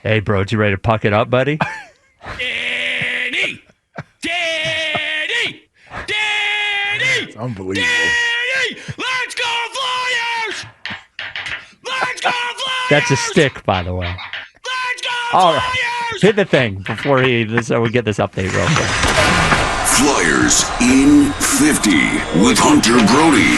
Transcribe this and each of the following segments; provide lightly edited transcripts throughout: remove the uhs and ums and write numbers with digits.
Hey, Brodes, you ready to puck it up, buddy? Danny! Danny! Danny! It's unbelievable. Danny! Let's go Flyers! Let's go Flyers! That's a stick, by the way. Let's go All Flyers! right. Hit the thing before so we get this update real quick. Flyers in 50 with Hunter Brody.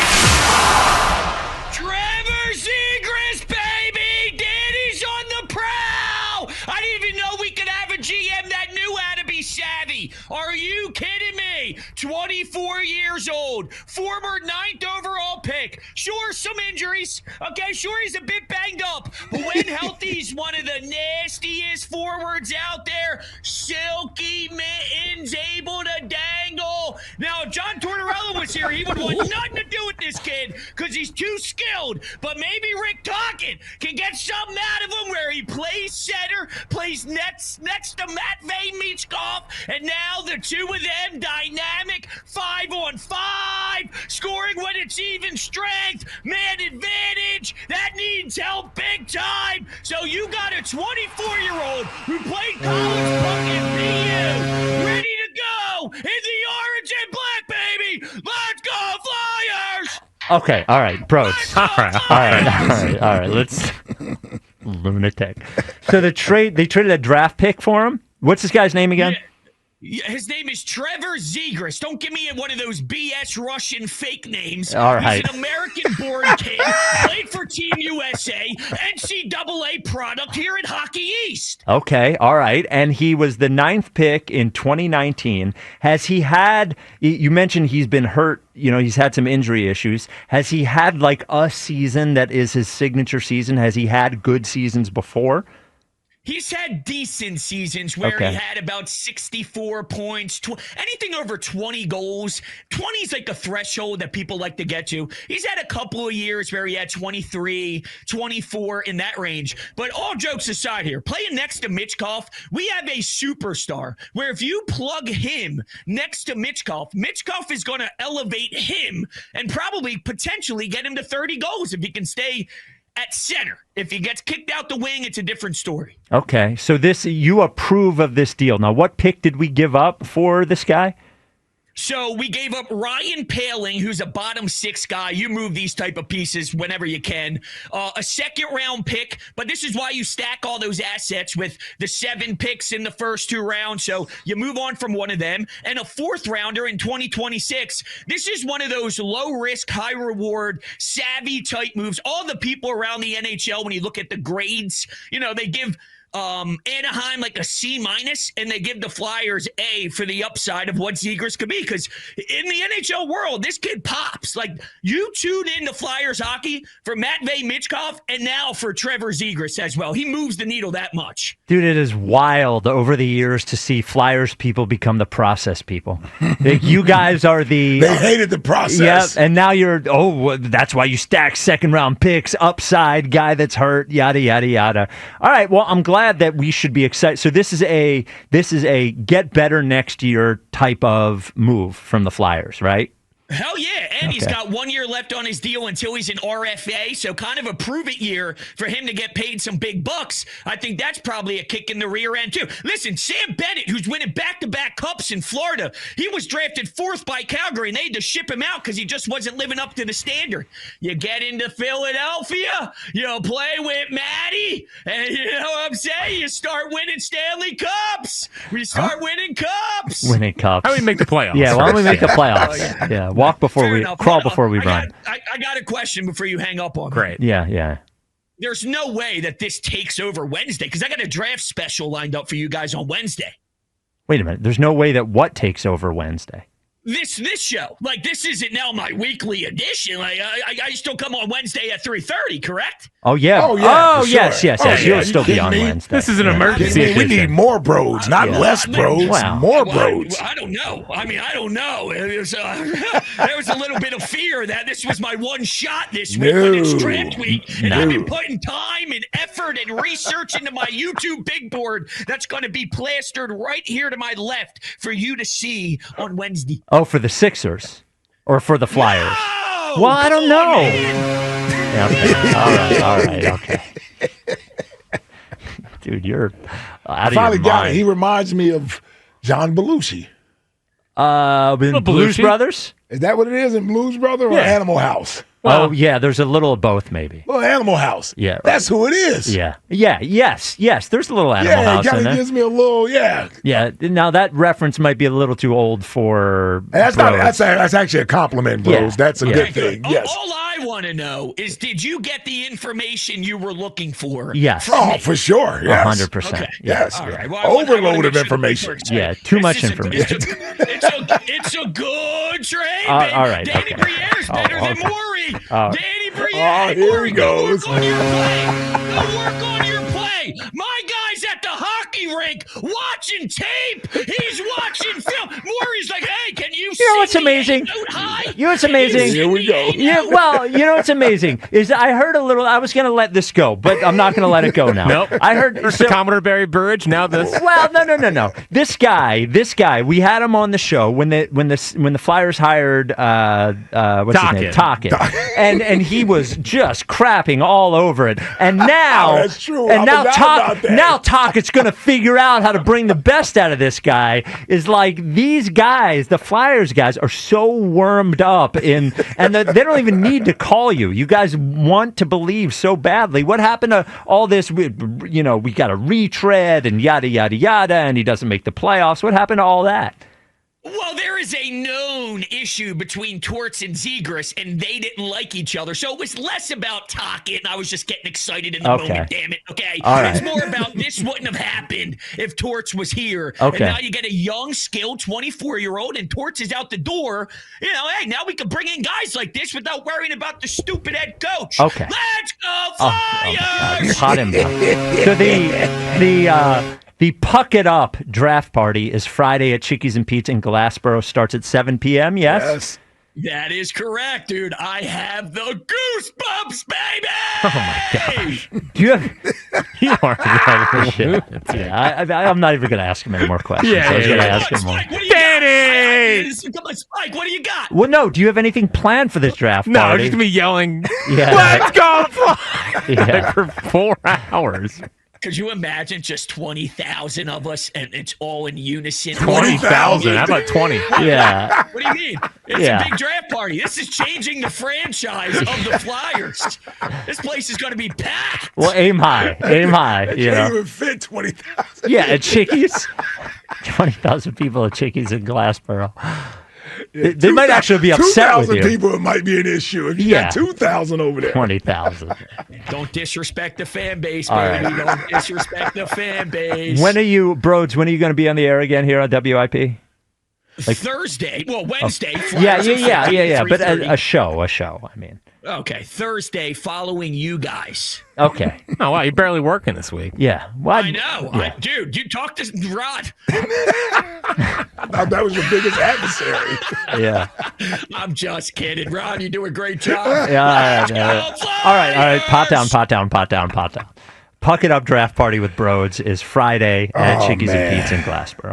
Trevor Zegras, baby! Danny's on the prowl! I didn't even know we could have a GM that knew how to be savvy. Are you kidding me? 24 years old, former 9th overall pick. Sure, some injuries. Okay, sure, he's a bit banged up. But when healthy, he's one of the nastiest forwards out there. Silky mittens, able to dangle. Now, if John Tortorella was here, he would want nothing to do with this kid because he's too skilled. But maybe Rick Tocchet can get something out of him where he plays center, plays next to Matvei Michkov, and now the two of them dynamic 5-on-5, scoring when it's even strength, man advantage. That needs help big time. So you got a 24-year-old who played college puck at BU, ready to go in the orange and black, baby. Let's go Flyers! Okay, all right, Brodes. All right. Let's lunatic. So they traded a draft pick for him. What's this guy's name again? Yeah, his name is Trevor Zegras. Don't give me one of those BS Russian fake names. All right. He's an American-born kid, played for Team USA, NCAA product here at Hockey East. Okay, all right. And he was the 9th pick in 2019. Has he had, you mentioned he's been hurt, he's had some injury issues. Has he had like a season that is his signature season? Has he had good seasons before? He's had decent seasons where he had about 64 points, anything over 20 goals. 20 is like a threshold that people like to get to. He's had a couple of years where he had 23, 24 in that range. But all jokes aside here, playing next to Michkov, we have a superstar where if you plug him next to Michkov is going to elevate him and probably potentially get him to 30 goals if he can stay at center. If he gets kicked out the wing, it's a different story. Okay, so you approve of this deal. Now, what pick did we give up for this guy? So we gave up Ryan Paling, who's a bottom 6 guy. You move these type of pieces whenever you can. A second-round pick, but this is why you stack all those assets with the 7 picks in the first 2 rounds. So you move on from one of them. And a 4th-rounder in 2026. This is one of those low-risk, high-reward, savvy-type moves. All the people around the NHL, when you look at the grades, they give Anaheim like a C-, and they give the Flyers A for the upside of what Zegras could be. Because in the NHL world, this kid pops. Like, you tune in to Flyers hockey for Matvei Michkov and now for Trevor Zegras as well. He moves the needle that much. Dude, it is wild over the years to see Flyers people become the process people. Like, you guys are they hated the process. Yeah, and now that's why you stack second-round picks, upside, guy that's hurt, yada, yada, yada. All right, well, I'm glad that we should be excited. So this is a get better next year type of move from the Flyers, right? Hell yeah, and he's got 1 year left on his deal until he's an RFA, so kind of a prove-it year for him to get paid some big bucks. I think that's probably a kick in the rear end, too. Listen, Sam Bennett, who's winning back-to-back cups in Florida, he was drafted 4th by Calgary, and they had to ship him out because he just wasn't living up to the standard. You get into Philadelphia, you play with Matty, and you know what I'm saying? You start winning Stanley Cups. We start winning cups. Winning cups. How do we make the playoffs? Yeah, why don't we make the playoffs? Yeah. Walk before crawl before we run. I got a question before you hang up on me. Great. Yeah. There's no way that this takes over Wednesday because I got a draft special lined up for you guys on Wednesday. Wait a minute. There's no way that what takes over Wednesday? This show. Like, this isn't now my weekly edition. Like, I still come on Wednesday at 3:30, correct? Oh, yeah. Oh, yeah. Yes. You'll still be on me? Wednesday. This is an emergency We edition. need more Brodes, not less Brodes. Wow. More Brodes. I don't know. I don't know. It was, there was a little bit of fear that this was my one shot this week when it's draft week. And I've been putting time and effort and research into my YouTube big board that's going to be plastered right here to my left for you to see on Wednesday. Oh, for the Sixers or for the Flyers? No! Well, I don't know. Man. Yeah, okay. All right. Okay. Dude, you're out I of finally your got mind. it. He reminds me of John Belushi. In Blues Belushi? Brothers? Is that what it is in Blues Brother or Yeah. Animal House? Oh, yeah, there's a little of both, maybe. Well, Animal House. Yeah. That's who it is. Yeah. Yes. There's a little Animal Yeah, House it in kind of there. gives me a little, yeah. Yeah. Now, that reference might be a little too old for That's Brodes. that's actually a compliment, bros. Yeah. That's a Yeah. good thing. Yes. All I want to know is, did you get the information you were looking for? Yes. Oh, for sure. Yes. 100%. Okay. Yes. All right. Well, I wanna Overload make of sure information. people are Yeah, excited. too much This is information. It's a good trade. All man. right, Danny okay. Briere's better Oh, than okay. Maury. Oh. Danny Briere. Oh, here Maury, he go goes. work on your play. Go work on your play. My guy's at the hockey rink watching tape. He's watching film. Maury's like, hey, can you see know what's the amazing? eight-note high? You know what's Can amazing? see Here we the go. eight-note? Yeah, well, you know what's amazing is I heard a little. I was going to let this go, but I'm not going to let it go now. Nope. I heard First the Commodore Barry Burridge, now this. Well, no. This guy. We had him on the show when the Flyers hired what's his name, Thoat, and he was just crapping all over it. And now, that's true. And I now forgot about that. Now Tockett's going to figure out how to bring the best out of this guy. Is like these guys, the Flyers guys, are so wormed up and they don't even need to call you. You guys want to believe so badly. What happened to all this? We got a retread and yada yada yada, and he doesn't make the playoffs. What happened to all that? Well, there is a known issue between Torts and Zegras, and they didn't like each other. So it was less about Tockett, and I was just getting excited in the Okay. moment, damn it. Okay. All right. It's more about this wouldn't have happened if Torts was here. Okay. And now you get a young, skilled 24-year-old, and Torts is out the door. You know, hey, now we can bring in guys like this without worrying about the stupid head coach. Okay. Let's go, God, Flyers! hot him down. So the Puck It Up draft party is Friday at Chickies and Pete's in Glassboro. Starts at 7 p.m. Yes. Yes. That is correct, dude. I have the goosebumps, baby! Oh my gosh. Do you have? You are Shit. Yeah, I'm not even going to ask him any more questions. Yeah, I was yeah, going to yeah. ask him more. Spike, what do you Danny! got? Come on, Spike, what do you got? Well, no. Do you have anything planned for this draft No, party? just gonna be yelling, Yeah. let's go fly! Yeah. Like for 4 hours. Could you imagine just 20,000 of us and it's all in unison? 20,000. How about 20? Yeah. What do you mean? It's Yeah. a big draft party. This is changing the franchise of the Flyers. This place is going to be packed. Well, aim high. Aim high. You Can't know. even fit 20,000. Yeah, at Chickies. 20,000 people at Chickies in Glassboro. They might actually be upset with 2,000 you. people, it might be an issue. If you Yeah. got 2,000 over there. 20,000. Don't disrespect the fan base, All baby. right. Don't disrespect the fan base. When are you, Brodes? When are you going to be on the air again here on WIP? Thursday. Well, Wednesday. Yeah. Flyers are But 3:30. a show. I mean, Okay, Thursday following you guys. okay. Oh, wow. You're barely working this week. Yeah. Well, I know. Yeah. Dude, you talked to Rod. That was your biggest adversary. Yeah. I'm just kidding. Rod, you do a great job. Yeah. Let's yeah. go, All right. Pot Flyers! down. Puck It Up draft party with Brodes is Friday at Oh, Chickies man. and Pete's in Glassboro.